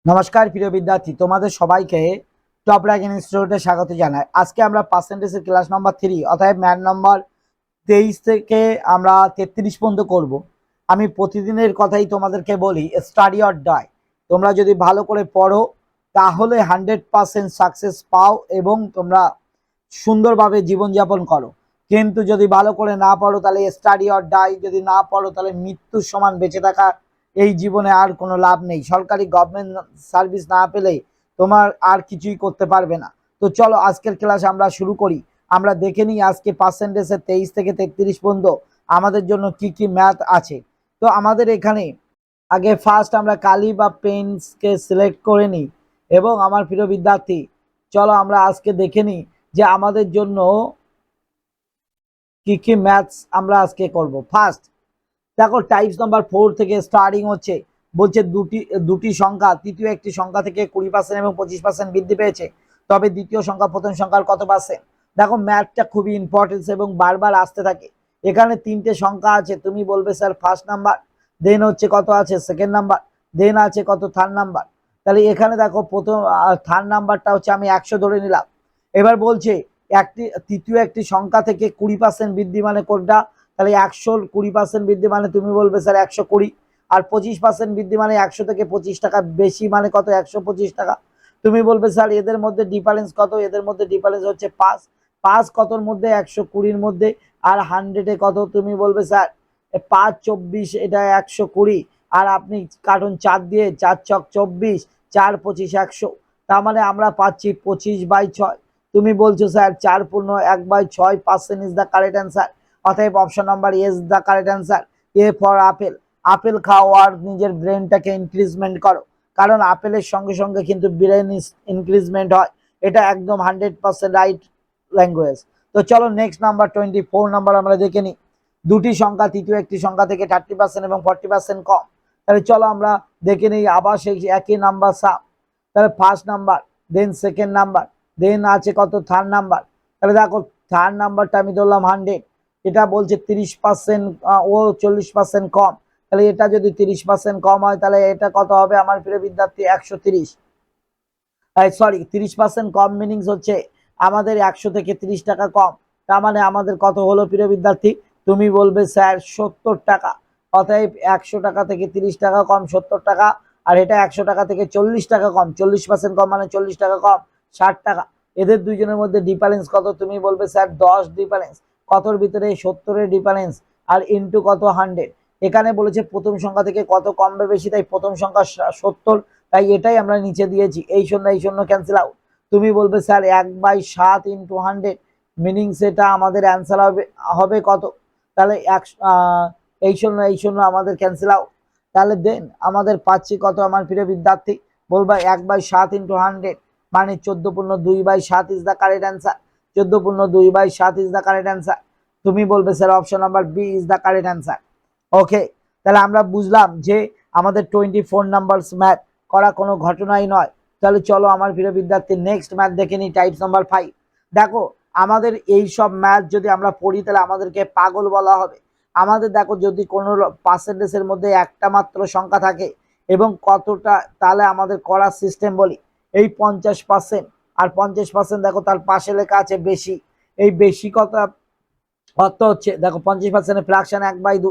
নমস্কার প্রিয় বিদ্যার্থী, তোমাদের সবাইকে টপ র্যাঙ্ক ইনস্টিটিউটে স্বাগত জানাই। আজকে আমরা পার্সেন্টেজের ক্লাস নম্বর 3 অর্থাৎ ম্যাথ নম্বর 23 থেকে আমরা 33 পর্যন্ত করব। আমি প্রতিদিনের কথাই তোমাদেরকে বলি, স্টাডি অর ডাই। তোমরা যদি ভালো করে পড়ো তাহলে 100% সাকসেস পাও এবং তোমরা সুন্দরভাবে জীবনযাপন করো। কিন্তু যদি ভালো করে না পড়ো তাহলে স্টাডি অর ডাই, যদি না পড়ো তাহলে মৃত্যুর সমান বেঁচে থাকা, এই জীবনে আর কোনো লাভ নেই। সরকারি গভর্নমেন্ট সার্ভিস না পেলে তোমার আর কিছুই করতে পারবে না। তো চলো আজকের ক্লাস আমরা শুরু করি। আমরা দেখে নিই আজকে পার্সেন্টেজের 23 থেকে 33 পর্যন্ত আমাদের জন্য কি কি ম্যাথ আছে। তো আমাদের এখানে আগে ফার্স্ট আমরা কালি বা পেন্সকে সিলেক্ট করে নিই এবং আমার প্রিয় বিদ্যার্থী চলো আমরা আজকে দেখে নিই যে আমাদের জন্য কি কি ম্যাথস আমরা আজকে করব। ফার্স্ট দেখো, টাইপস নাম্বার 4 থেকে স্টার্টিং হচ্ছে। বলছে দুটি সংখ্যা তৃতীয় একটি সংখ্যা থেকে 20% এবং 25% বৃদ্ধি পেয়েছে, তবে দ্বিতীয় সংখ্যা প্রথম সংখ্যার কত পার্সেন্ট। দেখো ম্যাথটা খুবই ইম্পর্টেন্স এবং বারবার আসতে থাকে। এখানে তিনটে সংখ্যা আছে, তুমি বলবে স্যার ফার্স্ট নাম্বার, দেন হচ্ছে কত আছে সেকেন্ড নাম্বার, দেন আছে কত থার্ড নাম্বার। তাহলে এখানে দেখো প্রথম থার্ড নাম্বারটা হচ্ছে আমি 100 ধরে নিলাম। এবার বলছে তৃতীয় একটি সংখ্যা থেকে 20% বৃদ্ধি মানে কোনটা। তাহলে 100 20% বৃদ্ধি মানে তুমি বলবে স্যার 120। আর 25% বৃদ্ধি মানে 100 থেকে 25 টাকা বেশি মানে কত, 125 টাকা। তুমি বলবে স্যার এদের মধ্যে ডিফারেন্স কত, এদের মধ্যে ডিফারেন্স হচ্ছে 5। 5 কতর মধ্যে, 120 মধ্যে। আর 100-এ কত, তুমি বলবে স্যার 5 24, এটা 120। আর আপনি কার্টুন 4 দিয়ে 4 ছক 24, 4 25 100। তার মানে আমরা পাচ্ছি 25/6। তুমি বলছো স্যার 4 পূর্ণ 1/6% ইজ দ্য কারেক্ট অ্যান্সার। অতএব option number is the correct answer. A for apple. Apple খাও আর নিজের ব্রেনটাকে ইনক্রিজমেন্ট করো, কারণ আপেলের সঙ্গে সঙ্গে কিন্তু ব্রেন ইনক্রিজমেন্ট হয়। এটা একদম 100% রাইট ল্যাঙ্গুয়েজ। তো চলো নেক্সট নাম্বার 24 নাম্বার আমরা দেখে নিই। দুটি সংখ্যা তৃতীয় একটি সংখ্যা থেকে 30% এবং 40% কম। তাহলে চলো আমরা দেখে নিই আবার সেই একই নাম্বার সাম। তাহলে first number, then second number, then আছে কত থার্ড নাম্বার। তাহলে দেখো থার্ড নাম্বারটা আমি ধরলাম 100, এটা বলছে 30% ও 40% কম। তাহলে এটা যদি 30% কম হয় তাহলে এটা কত হবে আমার প্রিয় বিদ্যার্থী, 130। সরি, 30% কম মিনিংস হচ্ছে আমাদের 100 থেকে 30 টাকা কম। তার মানে আমাদের কত হলো প্রিয় বিদ্যার্থী, তুমি বলবে স্যার 70 টাকা। অতএব 100 টাকা থেকে 30 টাকা কম 70 টাকা। আর এটা 100 টাকা থেকে 40 টাকা কম, 40% কম মানে 40 টাকা কম 60 টাকা। এদের দুইজনের মধ্যে ডিফারেন্স কত, তুমি বলবে স্যার 10 ডিফারেন্স। কতর ভিতরে, 70-এর ডিফারেন্স। আর ইন্টু কত 100। এখানে বলেছে প্রথম সংখ্যা থেকে কত কমবে বেশি, তাই প্রথম সংখ্যা 70, তাই এটাই আমরা নিচে দিয়েছি। এই শূন্য ক্যান্সেল আউট। তুমি বলবে স্যার 1/7 ইন্টু 100, মিনিং সেটা আমাদের অ্যান্সার হবে হবে কত। তাহলে এই শূন্য আমাদের ক্যান্সেল আউট। তাহলে দেন আমাদের পাচ্ছি কত আমার প্রিয় বিদ্যার্থী, বলবা 1/7 ইন্টু 100 মানে 14/2/7 is the correct answer. 14/2/7 is the correct answer. তুমি বলবে sir option number B is the correct answer. Okay, তাহলে আমরা বুঝলাম যে আমাদের 24 নাম্বার ম্যাথ করা কোনো ঘটনাই নয়। তাহলে চলো আমার প্রিয় বিদ্যার্থী নেক্সট ম্যাথ দেখে নিই, টাইপস নাম্বার 5। দেখো আমাদের এই সব ম্যাথ যদি আমরা পড়ি তাহলে আমাদেরকে পাগল বলা হবে। আমাদের দেখো যদি কোনো পার্সেন্টেজের মধ্যে একটা মাত্র সংখ্যা থাকে এবং কতটা, তাহলে আমাদের করার সিস্টেম বলি এই 50%। আর 50% দেখো তার পাশে লেখা আছে বেশি। এই বেশি কত অর্থ হচ্ছে, দেখো 50%-এর ফ্র্যাকশন 1/2।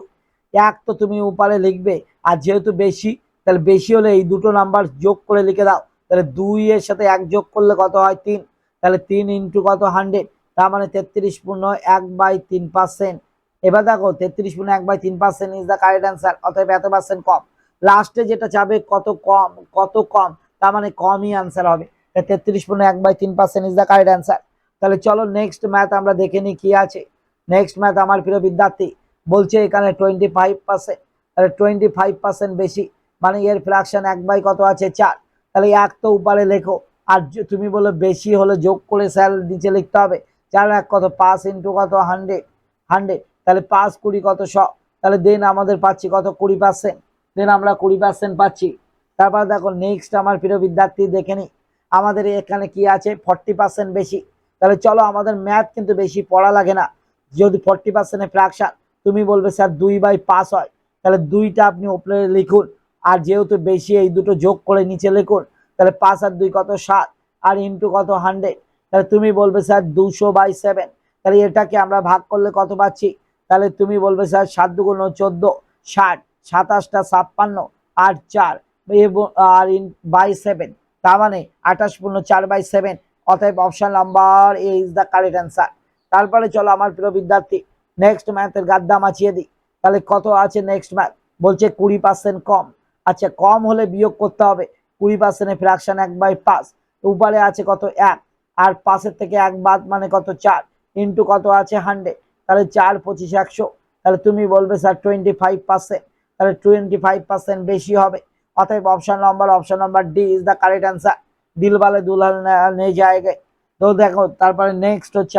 এক তো তুমি উপরে লিখবে, আর যেহেতু বেশি তাহলে বেশি হলে এই দুটো নাম্বার যোগ করে লিখে দাও। তাহলে 2 এর সাথে 1 যোগ করলে কত হয় 3। তাহলে 3 ইন্টু কত 100, তার মানে 33/1/3%। এবার দেখো 33/1/3% ইজ দ্য কারেক্ট অ্যান্সার। অতএব এত পার্সেন্ট কম। লাস্টে যেটা চাবে কত কম, কত কম, তার মানে কমই অ্যান্সার হবে। 33/1/3% ইজ দ্য কারেক্ট অ্যান্সার। তাহলে চলো নেক্সট ম্যাথ আমরা দেখে নিই কি আছে। নেক্সট ম্যাথ আমার প্রিয় বিদ্যার্থী বলছে এখানে 25%। তাহলে 25% বেশি মানে এর ফ্র্যাকশন 1/কত আছে 4। তাহলে 1 তো উপরে লেখো, আর তুমি বলো বেশি হলে যোগ করে স্যার নিচে লিখতে হবে। 4 1 কত 5 ইন্টু কত 100। তাহলে 5 20 কত 100। তাহলে দেন আমাদের পাচ্ছি কত 20%। দেন আমরা 20% পাচ্ছি। তারপর দেখো নেক্সট আমার প্রিয় বিদ্যার্থী দেখে নি আমাদের এখানে কি আছে 40% বেশি। তাহলে চলো আমাদের ম্যাথ কিন্তু বেশি পড়া লাগে না। যদি 40%-এর ফ্র্যাকশন, তুমি বলবে স্যার 2/5 হয়, তাহলে 2টা আপনি উপরে লিখুন। আর যেহেতু বেশি এই দুটো যোগ করে নিচে লিখুন, তাহলে 5 আর 2 কত 7, আর ইন্টু কত 100, তাহলে তুমি বলবে স্যার 200/7। তাহলে এটাকে আমরা ভাগ করলে কত পাচ্ছি, তাহলে তুমি বলবে স্যার 7 দুগুণ 14, 60, 27টা 56, আর 4 আর বাই 7, তার মানে 28×4/7। অতএব option number A is the correct answer. তারপরে চলো আমার প্রিয় বিদ্যার্থী নেক্সট ম্যাথের গাদ্দা মাছিয়ে দিই। তাহলে কত আছে নেক্সট ম্যাথ, বলছে 20% কম। আচ্ছা, কম হলে বিয়োগ করতে হবে 20% ফ্র্যাকশন 1/5, উপরে আছে কত 1, আর পাশের থেকে 1 বাদ মানে কত 4, ইন্টু কত আছে 100, তাহলে 4 25 100। তাহলে তুমি বলবে স্যার 25%, তাহলে 25% বেশি হবে। অতএব option number D is the correct answer. দিল বালে দুলহান নিয়ে যায়গে। তো দেখো তারপরে নেক্সট হচ্ছে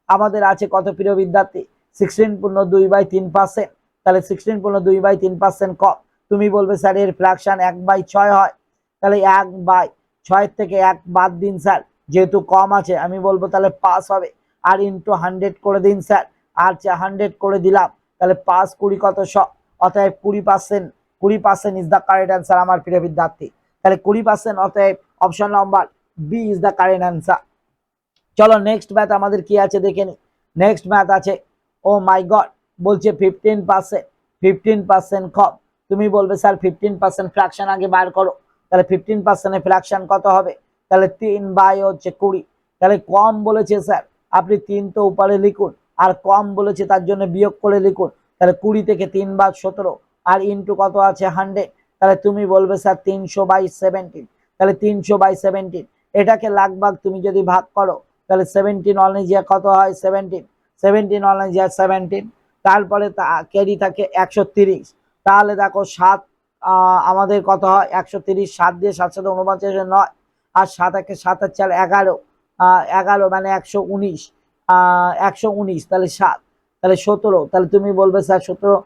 আমাদের আছে কত প্রিয় বিদ্যার্থী, 16.2/3%। তাহলে 16.2/3% কম। তুমি বলবে স্যার এর ফ্র্যাকশন 1/6 হয়, তাহলে 1/6 থেকে 1 বাদ দিন স্যার, যেহেতু কম আছে আমি বলবো তাহলে পাস হবে। আর ইন্টু 100 করে দিন স্যার, আর 100 করে দিলাম, তাহলে পাস 20 কত 100। অতএব 20% ইজ দ্য কারেক্ট অ্যান্সার আমার প্রিয় বিদ্যার্থী। তাহলে 20%, অতএব option number B is the correct answer. চলো নেক্সট ম্যাথ আমাদের কি আছে দেখে নি। নেক্সট ম্যাথ আছে, ও মাই গড, বলছে 15% কম। তুমি বলবে স্যার 15% ফ্র্যাকশন আগে বার করো। তাহলে 15% ফ্র্যাকশন কত হবে, তাহলে 3/20। তাহলে কম বলেছে স্যার, আপনি 3 তো উপরে লিখুন, আর কম বলেছে তার জন্য বিয়োগ করে লিখুন। তাহলে 20 থেকে 3/17, আর ইন্টু কত আছে 100। তাহলে তুমি বলবে স্যার 300/17। তাহলে 300/17 এটাকে লাখ তুমি যদি ভাগ করো, তাহলে 17 অনলি কত হয় 17 অনলি 17। তারপরে ক্যারি থাকে 130। তাহলে দেখো 7 আমাদের কত হয় 130, 7 দিয়ে 7 7 49 9, আর 7 একে 7 আর 4 11, 11 মানে 119, 119, তাহলে 7, তাহলে 17। তাহলে তুমি বলবে স্যার 17,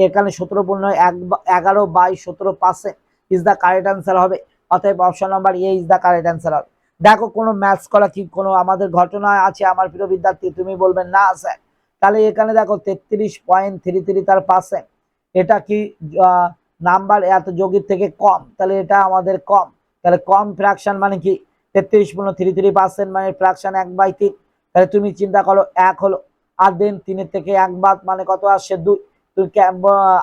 এখানে 17.11/17% ইজ দ্য কারেক্ট অ্যান্সার হবে। অতএব option number A is the correct answer হবে। দেখো কোনো ম্যাথস করা কি কোনো আমাদের ঘটনা আছে আমার প্রিয় বিদ্যার্থী, তুমি বলবেন না স্যার। তাহলে এখানে দেখো 33.33 তার পার্সেন্ট, এটা কি নাম্বার এত যোগীর থেকে কম, তাহলে এটা আমাদের কম। তাহলে কম ফ্র্যাকশন মানে কি 33.33% মানে ফ্র্যাকশন 1/3। তাহলে তুমি চিন্তা করো 1 হলো, আর দেন 3 থেকে 1 বাদ মানে কত আসছে 2। তুমি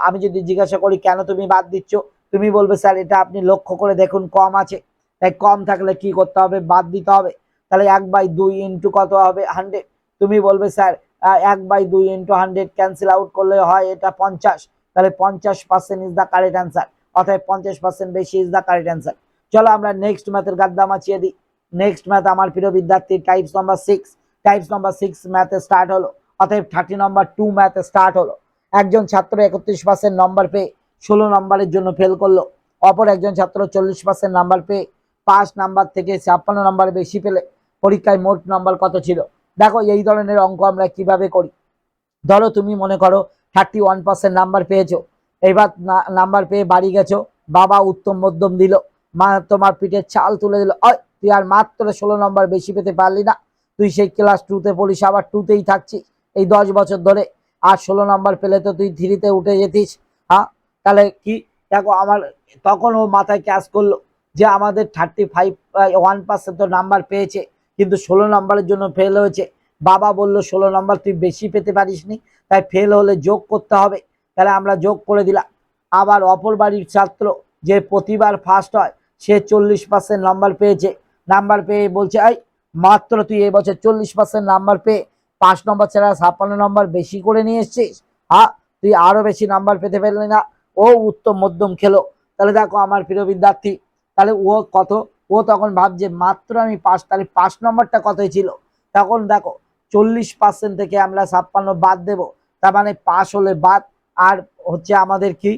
আমি যদি জিজ্ঞাসা করি কেন তুমি বাদ দিচ্ছ, তুমি বলবে স্যার এটা আপনি লক্ষ্য করে দেখুন কম আছে, তাই কম থাকলে কি করতে হবে, বাদ দিতে হবে। তাহলে 1/2 ইন্টু কত হবে 100। তুমি বলবে স্যার 1/2 ইন্টু 100 ক্যান্সেল আউট করলে হয় এটা 50। তাহলে 50% ইজ দ্য কারেক্ট অ্যান্সার। অর্থাৎ 50% বেশি ইজ দ্য কারেক্ট অ্যান্সার। চলো আমরা নেক্সট ম্যাথের গাদ্দা মাছিয়ে দিই। নেক্সট ম্যাথ আমার প্রিয় বিদ্যার্থী টাইপস নাম্বার 6 ম্যাথে স্টার্ট হলো। অতএব 30 নম্বর 2 ম্যাথে স্টার্ট হলো। একজন ছাত্র 31% নম্বর পেয়ে 16 নম্বরের জন্য ফেল করলো। অপর একজন ছাত্র 40% নাম্বার পেয়ে 5 নাম্বার থেকে 56 নাম্বার বেশি পেলে পরীক্ষায় মোট নাম্বার কত ছিল। দেখো এই ধরনের অঙ্ক আমরা কিভাবে করি। ধরো তুমি মনে করো 31% নাম্বার পেয়েছো, এবার নাম্বার পেয়ে বাড়ি গেছো, বাবা উত্তম মধ্যম দিল, মা তোমার পিঠে চাল তুলে দিল, তুই আর মাত্র 16 নম্বর বেশি পেতে পারলি না, তুই সেই ক্লাস 2-তে পড়িস, আবার 2-তেই থাকছিস এই 10 বছর ধরে, আর 16 নম্বর পেলে তো তুই 3-তে উঠে যেতিস। হ্যাঁ, তাহলে কি, দেখো আমার তখন ও মাথায় ক্যাচ করলো যে আমাদের 1% তো নাম্বার পেয়েছে, কিন্তু 16 নম্বরের জন্য ফেল হয়েছে। বাবা বললো 16 নম্বর তুই বেশি পেতে পারিসনি, তাই ফেল হলে যোগ করতে হবে। তাহলে আমরা যোগ করে দিলাম। আবার অপর বাড়ির ছাত্র যে প্রতিবার ফার্স্ট হয়, সে 40% নাম্বার পেয়েছে, নাম্বার পেয়ে বলছে এই মাত্র তুই এবছর 40% নাম্বার পেয়ে 5 নম্বর ছাড়া 56 নম্বর বেশি করে নিয়ে এসছিস, তুই আরো বেশি নাম্বার পেতে পারলি না। ও উত্তম মধ্যম খেলো। তাহলে দেখো আমার প্রিয় বিদ্যার্থী, তাহলে ও কত, ও তখন ভাবছে মাত্র আমি 5, তাহলে 5 নম্বরটা কতই ছিল। তখন দেখো 40% থেকে আমরা 56 বাদ দেব, তার মানে পাস হলে বাদ, আর হচ্ছে আমাদের কি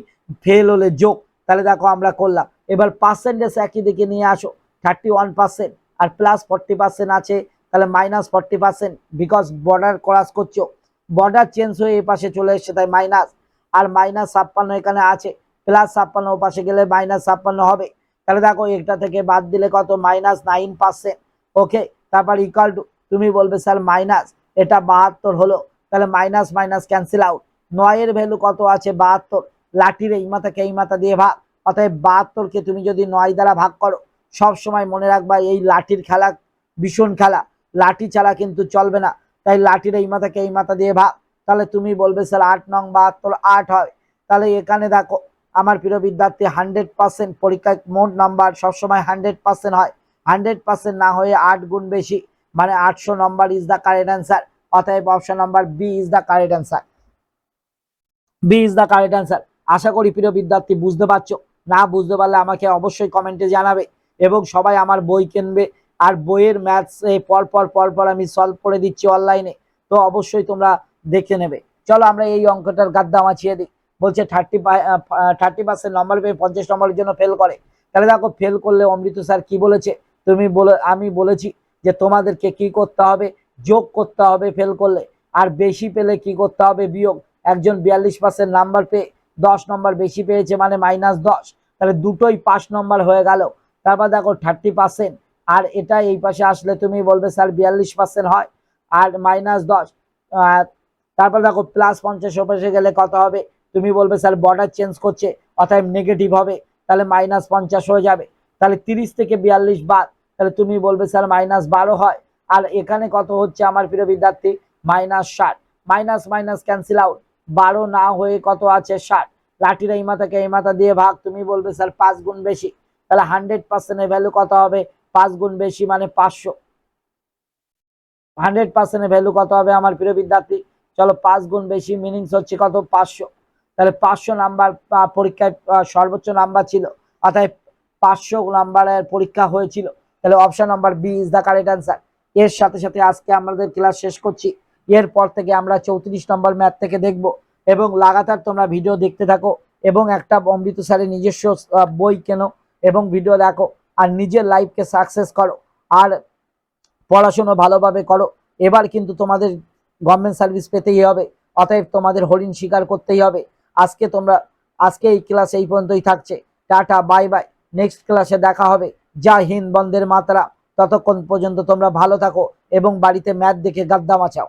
ফেল হলে যোগ। তাহলে দেখো আমরা করলাম। এবার পার্সেন্টেজ একই দিকে নিয়ে আসো, 31% আর প্লাস 40% আছে, তাহলে -40%, বিকজ বর্ডার ক্রস করছো, বর্ডার চেঞ্জ হয়ে এই পাশে চলে এসছে তাই মাইনাস, আর -56 এখানে আছে, +56 ও পাশে গেলে -56 হবে। তাহলে দেখো এটা থেকে বাদ দিলে কত, -9%। ওকে, তারপর ইকুয়াল টু, তুমি বলবে স্যার মাইনাস, এটা 72 হলো, তাহলে মাইনাস মাইনাস ক্যান্সেল আউট, 9 এর ভ্যালু কত আছে 72, লাঠির এই মাথাকে এই মাথা দিয়ে ভাগ, অতএব 72কে তুমি যদি 9 দ্বারা ভাগ করো, সব সময় মনে রাখবা এই লাঠির খেলা ভীষণ খেলা, লাঠি ছাড়া কিন্তু চলবে না। তাই লাঠির এই মাথাকে এই মাথা দিয়ে ভাগ, তাহলে তুমি বলবে স্যার 8 নং 72 8 হয়। তাহলে এখানে দেখো আমার প্রিয় বিদ্যার্থী 100% পরীক্ষায় মোট নাম্বার সবসময় 100% হয়, 100% না হয়ে 8 গুণ বেশি, মানে 800 number is the correct answer. অতএব option number B is the correct answer, B is the correct answer. আশা করি প্রিয় বিদ্যার্থী বুঝতে পারছো, না বুঝতে পারলে আমাকে অবশ্যই কমেন্টে জানাবে, এবং সবাই আমার বই কিনবে, আর বইয়ের ম্যাথস পর আমি সলভ করে দিচ্ছি অনলাইনে, তো অবশ্যই তোমরা দেখে নেবে। চলো আমরা এই অঙ্কটার গাদ্দা মাছিয়ে দিই। বলছে 30% নম্বর পেয়ে 50 নম্বরের জন্য ফেল করে। তাহলে দেখো ফেল করলে অমৃত স্যার কি বলেছে, আমি বলেছি যে তোমাদেরকে কি করতে হবে, যোগ করতে হবে ফেল করলে, আর বেশি পেলে কি করতে হবে, বিয়োগ। একজন 42% নাম্বার পেয়ে 10 নম্বর বেশি পেয়েছে মানে -10, তাহলে দুটোই 5 নম্বর হয়ে গেল। তারপর দেখো 30%, আর এটা এই পাশে আসলে তুমি বলবে স্যার 42% হয়, আর -10। তারপর দেখো +50 পাশে গেলে কত হবে, তুমি বলবে স্যার বর্ডার চেঞ্জ করছে অতএব নেগেটিভ হবে, তাহলে -50 হয়ে যাবে। তাহলে 30 থেকে 42 বাদ, তাহলে তুমি বলবে স্যার -12 হয়। আর এখানে কত হচ্ছে আমার প্রিয় বিদ্যার্থী, -60, মাইনাস মাইনাস ক্যান্সেল আউট, 12 না হয়ে কত আছে 60, লাঠির এই মাথাকে এই মাথা দিয়ে ভাগ, তুমি বলবে স্যার 5 গুণ বেশি, তাহলে 100% এর ভ্যালু কত হবে, 5 গুণ বেশি মানে 500। 100% এর ভ্যালু কত হবে আমার প্রিয় বিদ্যার্থী, চলো 5 গুণ বেশি মিনিংস হচ্ছে কত 500। তাহলে 500 নাম্বার পরীক্ষায় সর্বোচ্চ নাম্বার ছিল, অর্থাৎ 500 নাম্বারের পরীক্ষা হয়েছিল। তাহলে option number B is the correct answer. এর সাথে সাথে আজকে আমাদের ক্লাস শেষ করছি, এরপর থেকে আমরা 34 নম্বর ম্যাথ থেকে দেখব, এবং লাগাতার তোমরা ভিডিও দেখতে থাকো, এবং একটা অমৃত স্যারের নিজস্ব বই কেনো এবং ভিডিও দেখো, আর নিজের লাইফকে সাকসেস করো, আর পড়াশোনা ভালোভাবে করো। এবার কিন্তু তোমাদের গভর্নমেন্ট সার্ভিস পেতেই হবে, অতএব তোমাদের হরিণ স্বীকার করতেই হবে। আজকে এই ক্লাস এই পর্যন্তই থাকছে। টাটা, বাই বাই, নেক্সট ক্লাসে দেখা হবে। জয় হিন্দ, বন্দের মাতরম। ততক্ষণ পর্যন্ত তোমরা ভালো থাকো এবং বাড়িতে ম্যাথ দেখে গাদ্দা মাচাও।